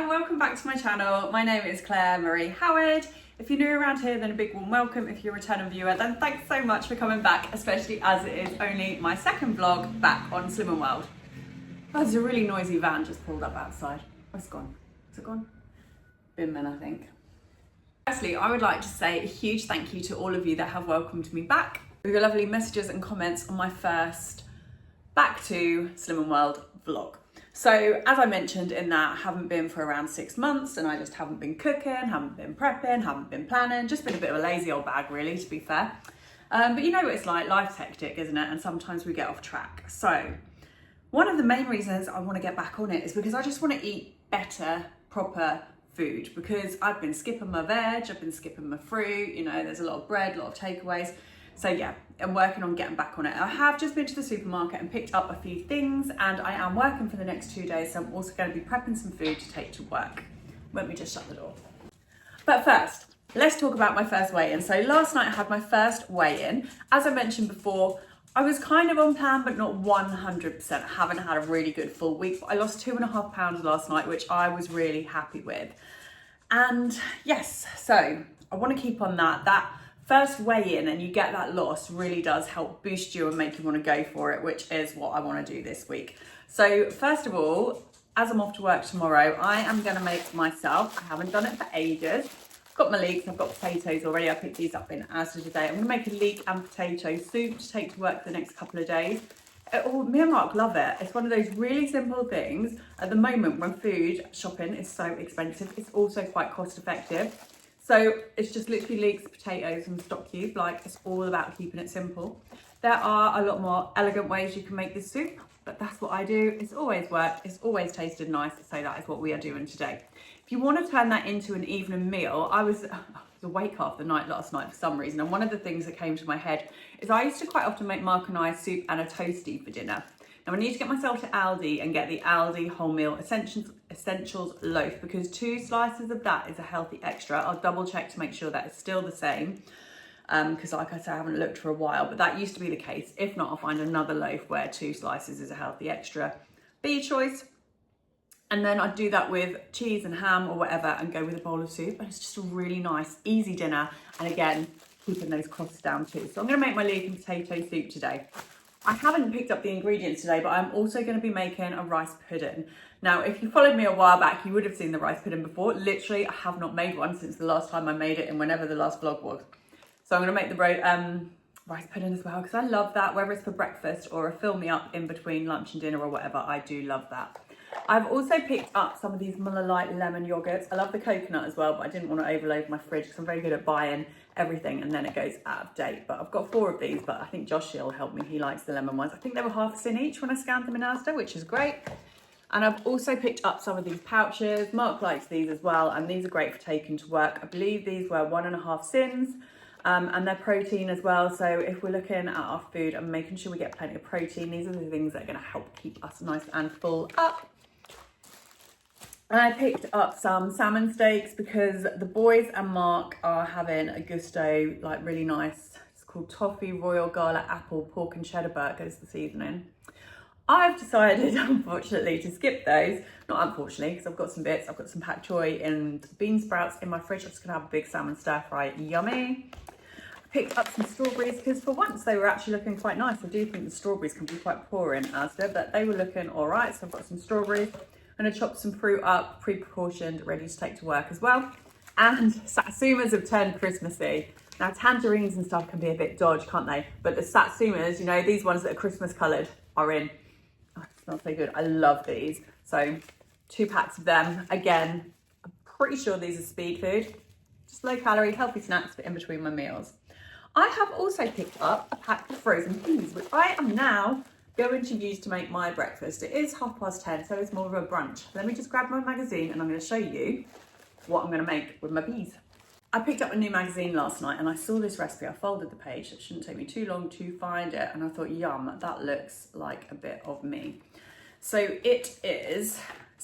welcome back to my channel. My name is Claire Marie Howard. If you're new around here, then a big warm welcome. If you're a returning viewer, then thanks so much for coming back, especially as it is only my second vlog back on Slim & Wild. Oh, there's a really noisy van just pulled up outside. Oh, it's gone. Is it gone? Bin men, I think. Firstly, I would like to say a huge thank you to all of you that have welcomed me back with your lovely messages and comments on my first back to Slim & Wild vlog. So as I mentioned in that, I haven't been for around 6 months and I just haven't been cooking, haven't been prepping, haven't been planning, just been a bit of a lazy old bag really, to be fair. But you know what it's like, life's hectic, isn't it? And sometimes we get off track. So one of the main reasons I want to get back on it is because I just want to eat better, proper food, because I've been skipping my veg, I've been skipping my fruit, you know, there's a lot of bread, a lot of takeaways. So yeah, I'm working on getting back on it. I have just been to the supermarket and picked up a few things, and I am working for the next 2 days, so I'm also going to be prepping some food to take to work. Let me just shut the door. But first, let's talk about my first weigh-in. So last night I had my first weigh-in. As I mentioned before, I was kind of on plan, but not 100%. I haven't had a really good full week, but I lost 2.5 pounds last night, which I was really happy with. And yes, so I want to keep on that. That first weigh-in and you get that loss really does help boost you and make you want to go for it, which is what I want to do this week. So first of all, as I'm off to work tomorrow, I am going to make myself, I haven't done it for ages, I've got my leeks, I've got potatoes already, I picked these up in Asda today. I'm going to make a leek and potato soup to take to work for the next couple of days. Me and Mark love it. It's one of those really simple things. At the moment when food shopping is so expensive, it's also quite cost effective. So it's just literally leeks, potatoes and stock cube. Like, it's all about keeping it simple. There are a lot more elegant ways you can make this soup, but that's what I do. It's always worked, it's always tasted nice, so that is what we are doing today. If you want to turn that into an evening meal, I was awake half the night last night for some reason, and one of the things that came to my head is I used to quite often make Mark and I soup and a toastie for dinner. Now I need to get myself to Aldi and get the Aldi wholemeal essentials loaf, because 2 slices of that is a healthy extra. I'll double check to make sure that it's still the same, because like I said, I haven't looked for a while, but that used to be the case. If not, I'll find another loaf where 2 slices is a healthy extra. Be your choice. And then I'd do that with cheese and ham or whatever and go with a bowl of soup. And it's just a really nice, easy dinner. And again, keeping those costs down too. So I'm going to make my leek and potato soup today. I haven't picked up the ingredients today, but I'm also going to be making a rice pudding. Now, if you followed me a while back, you would have seen the rice pudding before. Literally, I have not made one since the last time I made it and whenever the last vlog was. So I'm going to make the rice pudding as well, because I love that, whether it's for breakfast or a fill me up in between lunch and dinner or whatever. I do love that. I've also picked up some of these Muller Light lemon yogurts. I love the coconut as well, but I didn't want to overload my fridge because I'm very good at buying everything and then it goes out of date. But I've got 4 of these, but I think Josh will help me. He likes the lemon ones. I think they were half-a-cent each when I scanned them in Asda, which is great. And I've also picked up some of these pouches. Mark likes these as well, and these are great for taking to work. I believe these were 1.5 cents, and they're protein as well. So if we're looking at our food and making sure we get plenty of protein, these are the things that are going to help keep us nice and full up. And I picked up some salmon steaks because the boys and Mark are having a gusto, like really nice. It's called Toffee Royal Gala Apple Pork and Cheddar Burgers this evening. I've decided, unfortunately, to skip those. Not unfortunately, because I've got some bits. I've got some pak choy and bean sprouts in my fridge. I'm just going to have a big salmon stir fry. Yummy. I picked up some strawberries because for once they were actually looking quite nice. I do think the strawberries can be quite poor in Asda, but they were looking all right. So I've got some strawberries. I'm going to chop some fruit up, pre-proportioned, ready to take to work as well. And satsumas have turned Christmassy. Now tangerines and stuff can be a bit dodgy, can't they? But the satsumas, you know, these ones that are Christmas coloured are in. Oh, it smells so good. I love these. So 2 packs of them. Again, I'm pretty sure these are speed food. Just low calorie, healthy snacks for in between my meals. I have also picked up a pack of frozen peas, which I am now going to use to make my breakfast. It is 10:30, so it's more of a brunch. Let me just grab my magazine and I'm going to show you what I'm going to make with my peas. I picked up a new magazine last night and I saw this recipe. I folded the page. It shouldn't take me too long to find it. And I thought, yum, that looks like a bit of me. So it's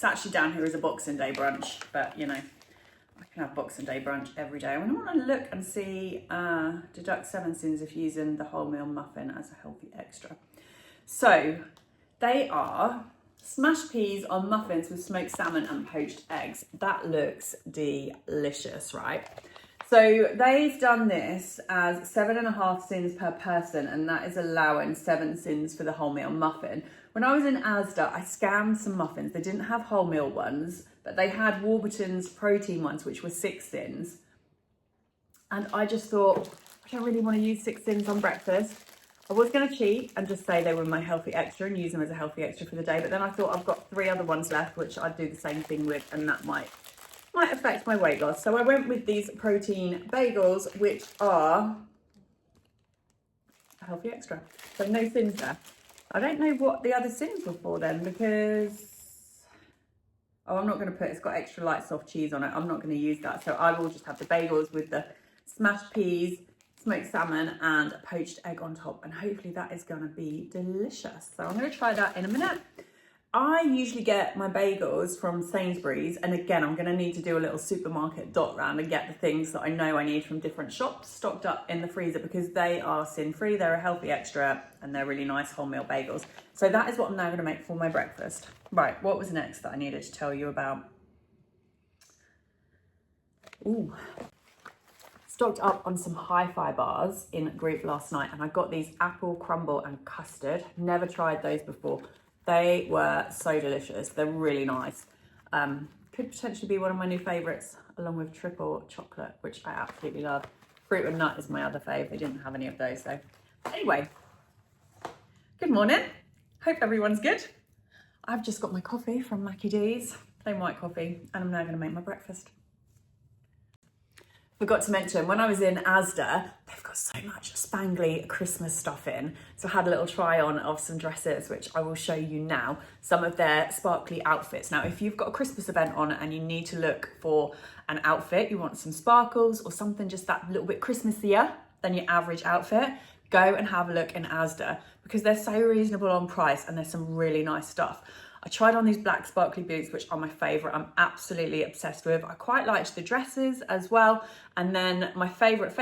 actually down here as a Boxing Day brunch, but you know, I can have Boxing Day brunch every day. I want to look and see, deduct 7 cents if using the wholemeal muffin as a healthy extra. So they are Smashed peas on muffins with smoked salmon and poached eggs. That looks delicious, right? So they've done this as 7.5 sins per person, and that is allowing 7 sins for the wholemeal muffin. When I was in Asda, I scanned some muffins. They didn't have wholemeal ones, but they had Warburton's protein ones, which were 6 sins. And I just thought, I don't really want to use 6 sins on breakfast. I was going to cheat and just say they were my healthy extra and use them as a healthy extra for the day. But then I thought I've got 3 other ones left, which I'd do the same thing with, and that might affect my weight loss. So I went with these protein bagels, which are a healthy extra. So no sins there. I don't know what the other sins were for then, because, oh, I'm not going to put, it's got extra light soft cheese on it. I'm not going to use that. So I will just have the bagels with the smashed peas, smoked salmon and poached egg on top, and hopefully that is going to be delicious. So I'm going to try that in a minute. I usually get my bagels from Sainsbury's, and again I'm going to need to do a little supermarket dot round and get the things that I know I need from different shops stocked up in the freezer, because they are sin free, they're a healthy extra, and they're really nice wholemeal bagels. So that is what I'm now going to make for my breakfast. Right, what was next that I needed to tell you about? Ooh. Stocked up on some hi-fi bars in group last night, and I got these apple crumble and custard. Never tried those before. They were so delicious. They're really nice. Could potentially be one of my new favourites, along with triple chocolate, which I absolutely love. Fruit and nut is my other fave. They didn't have any of those though. Anyway, good morning. Hope everyone's good. I've just got my coffee from Mackie D's, plain white coffee, and I'm now going to make my breakfast. Forgot to mention, when I was in Asda, they've got so much spangly Christmas stuff in. So I had a little try on of some dresses, which I will show you now, some of their sparkly outfits. Now, if you've got a Christmas event on and you need to look for an outfit, you want some sparkles or something just that little bit Christmassier than your average outfit, go and have a look in Asda, because they're so reasonable on price and there's some really nice stuff. I tried on these black sparkly boots, which are my favourite. I'm absolutely obsessed with. I quite liked the dresses as well. And then my favourite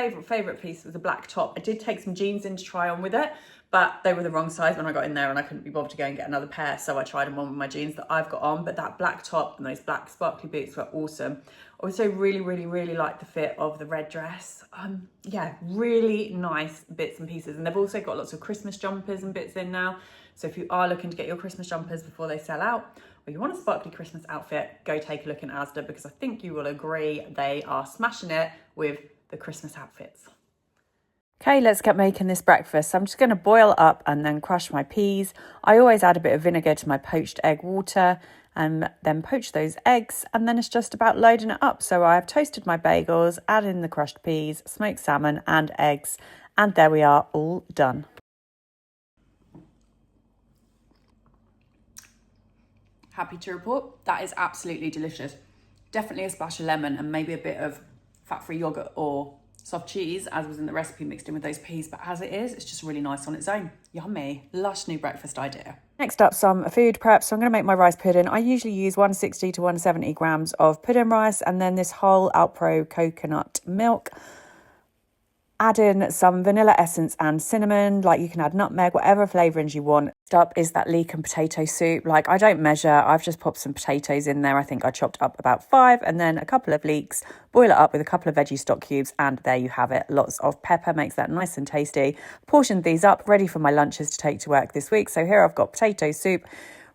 piece was the black top. I did take some jeans in to try on with it, but they were the wrong size when I got in there and I couldn't be bothered to go and get another pair. So I tried them on with my jeans that I've got on, but that black top and those black sparkly boots were awesome. Also really liked the fit of the red dress. Yeah, really nice bits and pieces. And they've also got lots of Christmas jumpers and bits in now. So if you are looking to get your Christmas jumpers before they sell out, or you want a sparkly Christmas outfit, go take a look in Asda, because I think you will agree they are smashing it with the Christmas outfits. Okay, let's get making this breakfast. So I'm just going to boil up and then crush my peas. I always add a bit of vinegar to my poached egg water and then poach those eggs, and then it's just about loading it up. So I've toasted my bagels, add in the crushed peas, smoked salmon and eggs, and there we are, all done. Happy to report that is absolutely delicious. Definitely a splash of lemon and maybe a bit of fat-free yogurt or soft cheese, as was in the recipe, mixed in with those peas. But as it is, it's just really nice on its own. Yummy. Lush new breakfast idea. Next up, some food prep. So I'm going to make my rice pudding. I usually use 160 to 170 grams of pudding rice, and then this whole Alpro coconut milk. Add in some vanilla essence and cinnamon, like you can add nutmeg, whatever flavourings you want. Next up is that leek and potato soup. Like, I don't measure, I've just popped some potatoes in there. I think I chopped up about 5 and then a couple of leeks, boil it up with a couple of veggie stock cubes, and there you have it. Lots of pepper makes that nice and tasty. Portioned these up, ready for my lunches to take to work this week. So here I've got potato soup,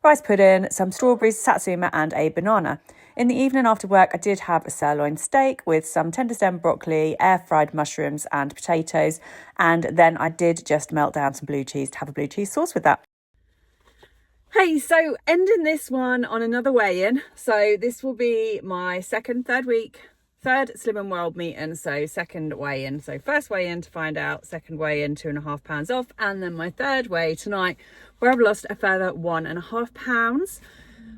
rice pudding, some strawberries, satsuma and a banana. In the evening after work, I did have a sirloin steak with some tender stem broccoli, air fried mushrooms and potatoes. And then I did just melt down some blue cheese to have a blue cheese sauce with that. Hey, so ending this one on another weigh-in. So this will be my third Slim and Wild meeting. So second weigh-in. So first weigh-in to find out, second weigh-in 2.5 pounds off. And then my third weigh tonight, where I've lost a further 1.5 pounds.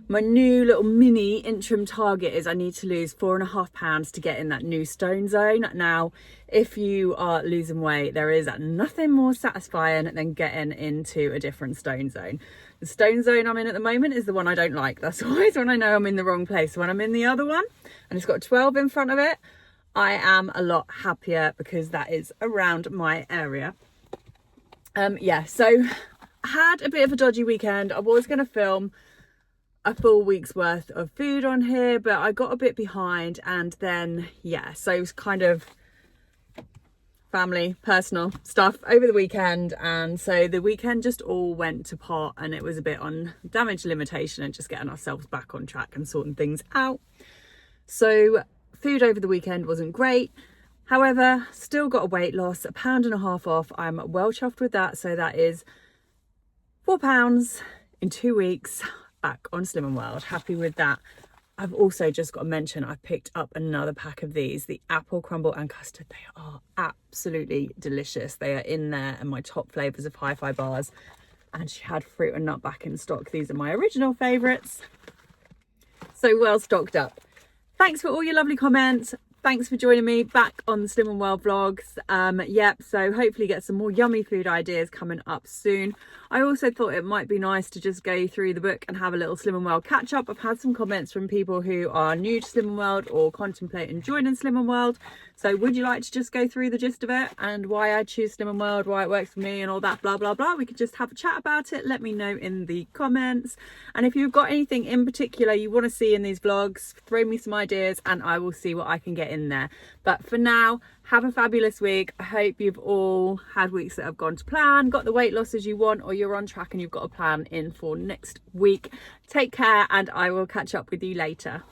My new little mini interim target is I need to lose 4.5 pounds to get in that new stone zone. Now, if you are losing weight, there is nothing more satisfying than getting into a different stone zone. The stone zone I'm in at the moment is the one I don't like. That's always when I know I'm in the wrong place. When I'm in the other one and it's got 12 in front of it, I am a lot happier because that is around my area. Yeah, so I had a bit of a dodgy weekend. I was going to film a full week's worth of food on here, but I got a bit behind, and then yeah, so it was kind of family, personal stuff over the weekend, and so the weekend just all went to pot, and it was a bit on damage limitation and just getting ourselves back on track and sorting things out. So food over the weekend wasn't great. However, still got a weight loss, £1.5 off. I'm well chuffed with that. So that is £4 in 2 weeks back on Slim and Wild. Happy with that. I've also just got to mention, I picked up another pack of these, the apple crumble and custard. They are absolutely delicious. They are in there, and my top flavours of Hi-Fi bars. And she had fruit and nut back in stock. These are my original favourites. So well stocked up. Thanks for all your lovely comments. Thanks for joining me back on the Slim and Well vlogs. Yep, so hopefully get some more yummy food ideas coming up soon. I also thought it might be nice to just go through the book and have a little Slim and Well catch up. I've had some comments from people who are new to Slim and World or contemplating joining Slim and World. So would you like to just go through the gist of it and why I choose Slim and World, why it works for me and all that blah blah blah? We could just have a chat about it. Let me know in the comments. And if you've got anything in particular you want to see in these vlogs, throw me some ideas and I will see what I can get in there. But for now, have a fabulous week. I hope you've all had weeks that have gone to plan, got the weight loss as you want, or you're on track and you've got a plan in for next week. Take care, and I will catch up with you later.